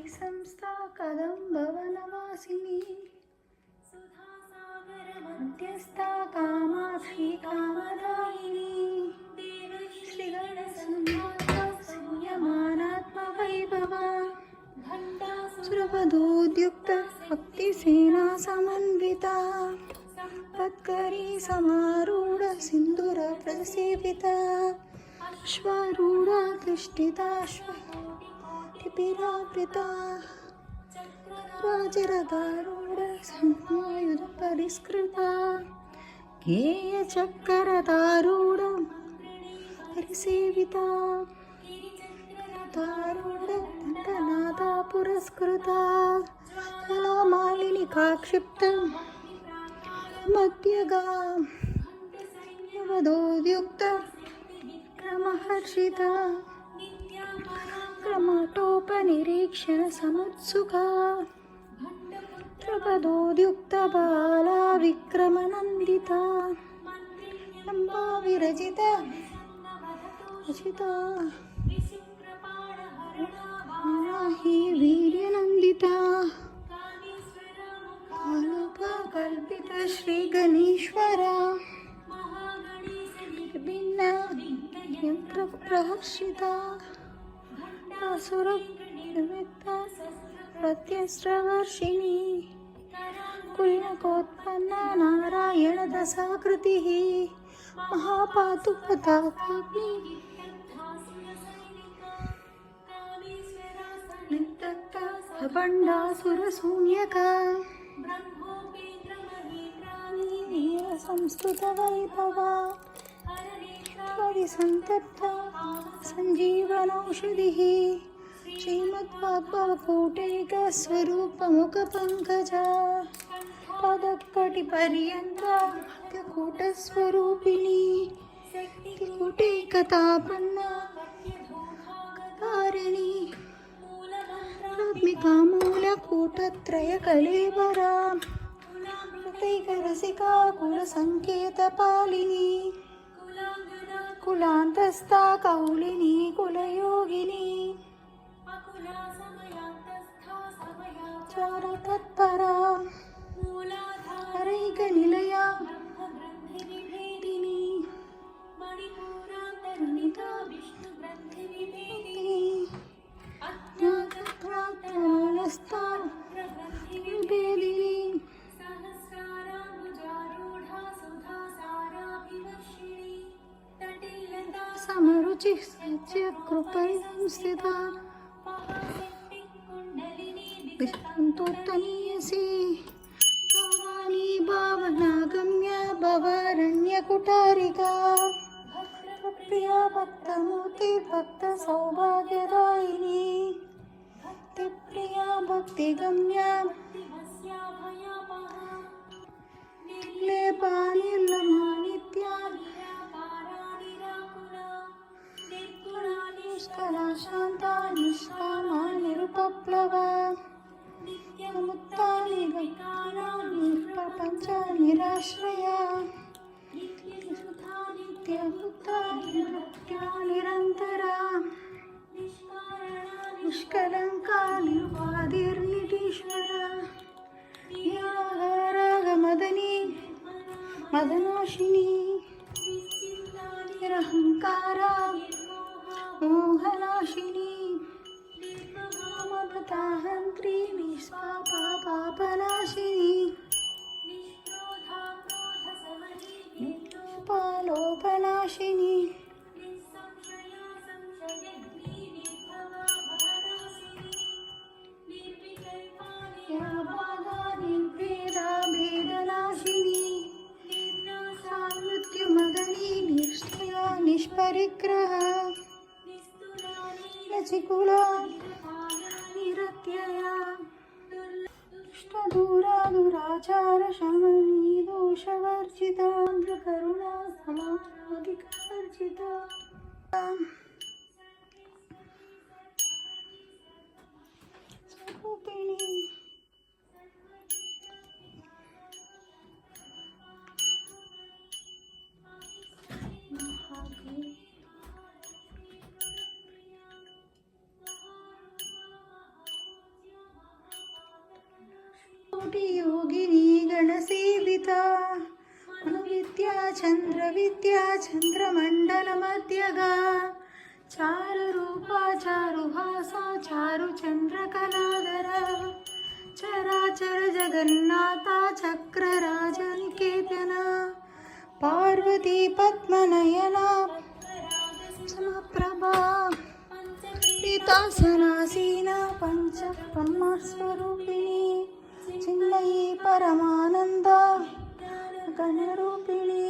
संस्था कदम्बवनवासिनी मध्यस्था कामाक्षी कामदायिनी श्रीगणसम्माता संयमानात्मवैभवा सुरपदोद्युक्त भक्तिसेना समन्विता तत्करी समारूढ सिन्दूर प्रसेविता अश्वारूढा तिष्ठिताश्वतिपिरावृता राजरथारूढ समायुध परिष्कृता गेयचक्ररथारूढ परिसेविता रथारूढ दण्डनादा पुरस्कृता जलमालिनिकाक्षिप्त मध्यगा वधोद्युक्त क्रमहर्षिता क्रमटोपनिरीक्षण समुत्सुका त्रपदोद्युक्त बाला विक्रमनन्दिता लम्बा विरजित रचिता हि वीर्यनन्दिता कल्पित श्री गणेश्वरा भिन्न यंत्र प्रहर्षिता असुर प्रत्यस्त्रवर्षिणी कुल्लकोत्पन्ना नारायण दशाकृतिः महापातुपताकाग्नि नित्यक्ता भण्डासुरशून्यका संस्तुत वैभवा परिसंतप्ता संजीवनौषधिः श्रीमद्भागवतकूटैकस्वरूपमुखपङ्कजा पदकटिपर्यन्ता मध्यकूटस्वरूपिणी कूटैकतापन्ना तारिणी आत्मिका मूलकूटत्रयकलेवरा रसिका कुलसंकेतपालिनी कुलान्तस्था कौलिनी कुलयोगिनी चारतत्परा हरैकनिलया समरुचि सच्य कृपैंस्थिता विष्णुतोत्तनीयसी भवानी भावनागम्य भवारण्यकुटारिका प्रिया भक्तमूर्ति भक्त सौभाग्यदायिनी प्रिया भक्तिगम्या निर्लेपानिर्लमानित्या निष्कला शान्ता निष्कामा निरुपप्लवा मुक्ता निर्विकारा निर्प्रपञ्च निराश्रया नित्यमुक्ता निरत्या निरन्तरा निष्कलङ्का निर्वादिर्निरीश्वरा निरागारागमदनी मदनाशिनी निरहङ्कारा मोहनाशिनी ममताहन्त्री निष्पापापापनाशिनी निष्पालोपनाशिनी निर्भेदनाशिनी सामृत्युमदनी निष्ठया निष्परिग्रहा रचिकुला निरत्यया दुष्टदूरा दुराचार शमनी दोषवर्जिता करुणा समाधिकवर्जिता स्वरूपिणी కోటి యోగిని గణసేవిత విద్యా చంద్రమండల మధ్యగా చారు రూప చారుహాస చారు చంద్రకళాధర చరాచర జగన్నాథ చక్రరాజ నికేతన పార్వతీ పద్మనయన సమప్రభా పీతాసనాసీన పంచ బ్రహ్మస్వరూపిణి చిన్నయి పరమానంద గణరూపిణి